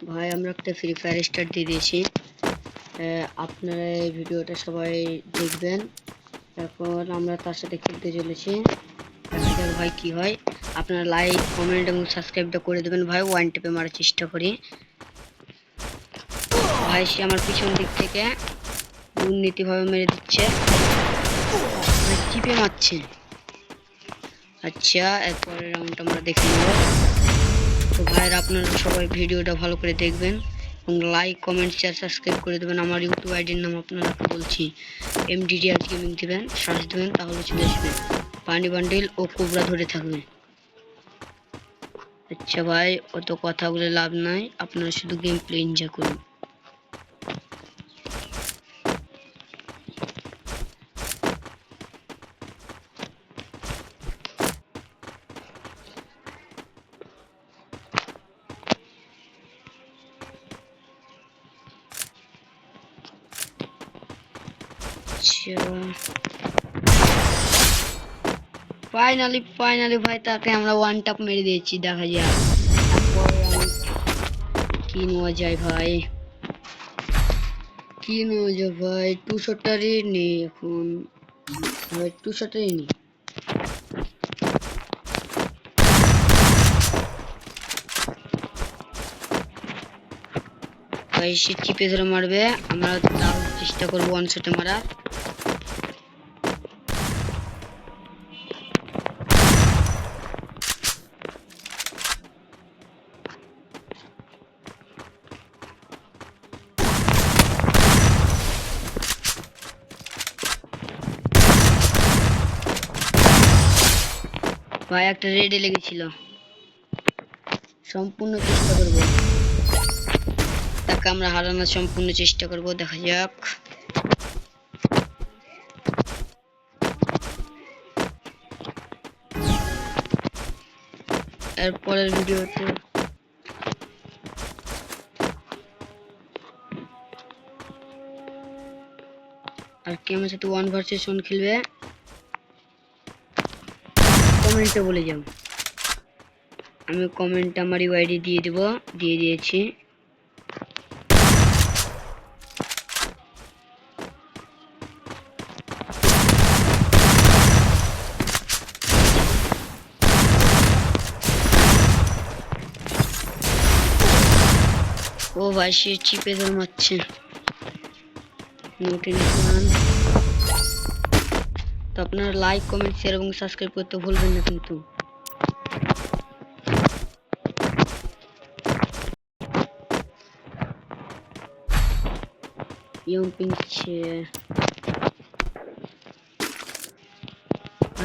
ভাই আমরা একটা ফ্রি ফায়ার স্টার্ট দিয়ে দিয়েছি। আপনারা এই ভিডিওটা সবাই দেখবেন। এখন আমরা তার সাথে খেলতে চলেছি। দেখা যাক ভাই কি হয়। আপনারা লাইক কমেন্ট এবং সাবস্ক্রাইবটা করে দেবেন ভাই। ওয়ান টিপে মারার চেষ্টা করি। ভাই সে আমার পিছন দিক থেকে দুর্নীতিভাবে মেরে দিচ্ছে, চিপে মারছে। আচ্ছা, এরপরের রাউন্ডটা আমরা দেখে নেব। তো ভাইরা আপনারা সবাই ভিডিওটা ভালো করে দেখবেন এবং লাইক কমেন্ট শেয়ার সাবস্ক্রাইব করে দেবেন। আমার ইউটিউব আইডির নাম আপনারা বলছি, MDDR গেমিং দেবেন, সার্চ দেবেন, তাহলে চলে আসবে। পানি বান্ডিল ও কোবরা ধরে থাকবে। আচ্ছা ভাই, অত কথা বলে লাভ নাই, আপনারা শুধু গেম প্লে এনজয় করুন। ফাইনালি ভাই তাকে আমরা ওয়ান টপ মেরে দিয়েছি। দেখা যাক কি নেওয়া যায় ভাই, কি নেওয়া যায় ভাই। 200টারই নেই এখন ভাই, 200টারই নেই। ভাই সে চিপে ধরে মারবে, আমরা তাও চেষ্টা করবো ওয়ান শটে মারার। ভাই একটা রেডে লেগেছিল, সম্পূর্ণ চেষ্টা করব তাকে আমরা হারানোর, সম্পূর্ণ চেষ্টা করব। দেখা যাক। এরপরের ভিডিওতে আর কি আমার সাথে 1 ভার্সেস 1 খেলবে কমেন্টে বলে যাও। আমি কমেন্টে আমার ইউআইডি দিয়ে দেব, দিয়ে দিয়েছি। ও ভাই সে চিপে ধরে মারছে। তো আপনারা লাইক কমেন্ট শেয়ার এবং সাবস্ক্রাইব করতে ভুলবেন না কিন্তু।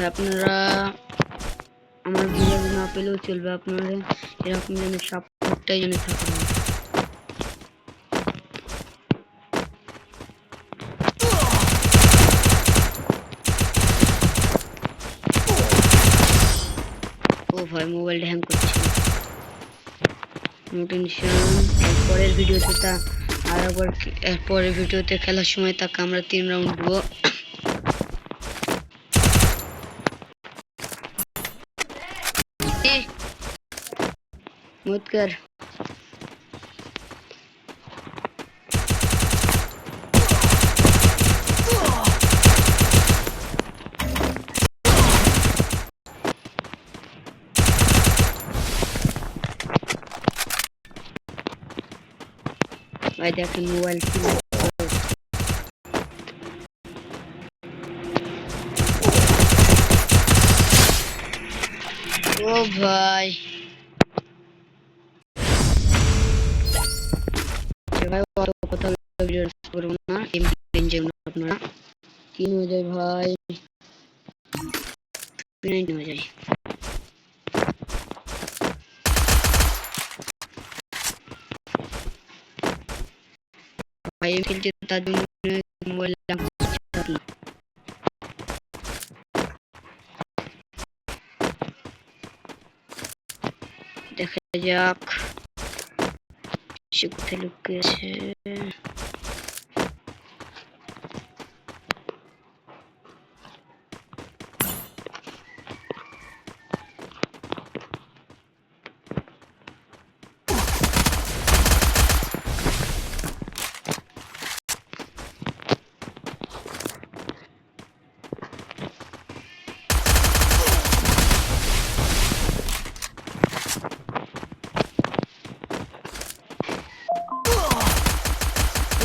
আপনারা আমার ভিডিও না পেলেও চলবে, আপনারা এরকম যেন সাপোর্টটাই যেন থাকে। ও ভাই মোবাইলটা হ্যাং করছে। নো টেনশন, এরপরের ভিডিওতে আর একবার এরপরের ভিডিওতে খেলার সময় তাকে আমরা 3 রাউন্ড দেবো। मत कर। भाई देखें मोबाइल ओ भाई কথা ভিডিও করব না, এমনি যেমন আপনারা কি হয়ে যায় ভাই, প্লেন হয়ে যায়। ভাই খেলতে তার জন্য মোবাইল দেখা যাক সে কোথায় লুকিয়েছে।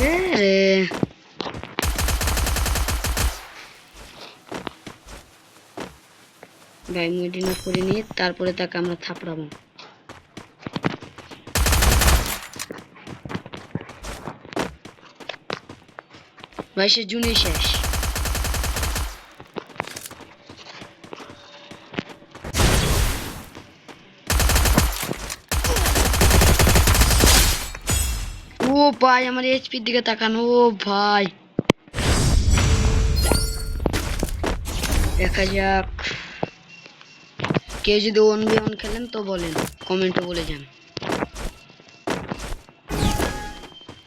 এ রে ভাই মডিনা করে নিয়ে তারপরে তাকে আমরা থাপড়াবো। ভাই সে জুনি শেষ। ও ভাই আমার এইচপির দিকে তাকান। ও ভাই দেখা যাক, কেউ যদি 1v1 খেলেন তো বলেন, কমেন্টে বলে যান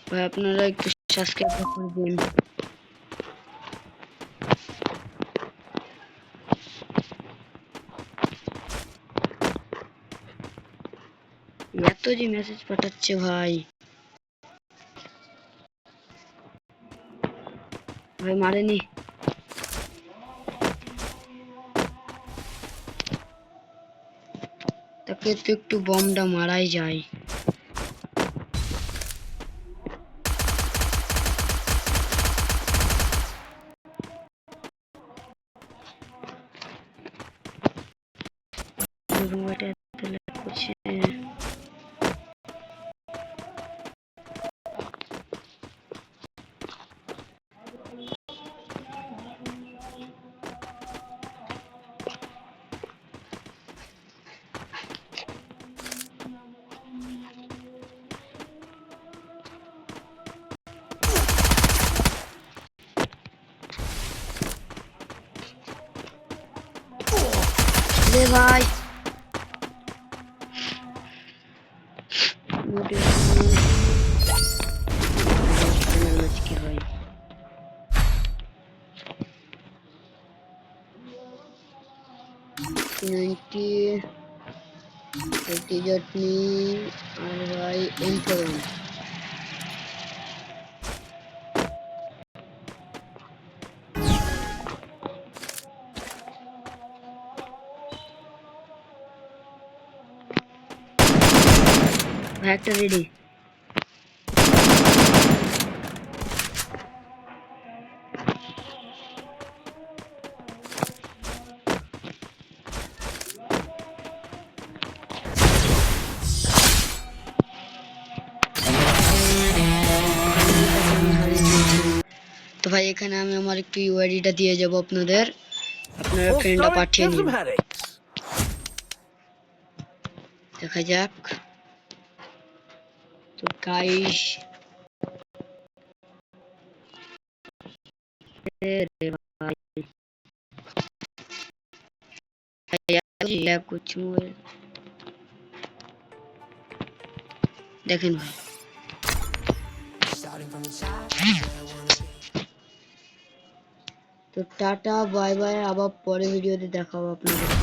ভাই। আপনারা একটু সাবস্ক্রাইব করে দিন। এত যে মেসেজ পাঠাচ্ছে ভাই, ভাই মারেনি। তাকে তো একটু বমটা মারাই যায়। ভাই কি হয়? চটনি আর ভাই M7 ভাই একটা রেডি। তো ভাই এখানে আমি আমার একটু ইউআইডিটা দিয়ে যাব আপনাদের, আপনারা ফ্রেন্ডটা পাঠিয়ে নিন। দেখা যাক। তো গাইস দেখেন ভাই, তো টাটা বাই বাই, আবার পরে ভিডিওতে দেখাবো আপনাদের।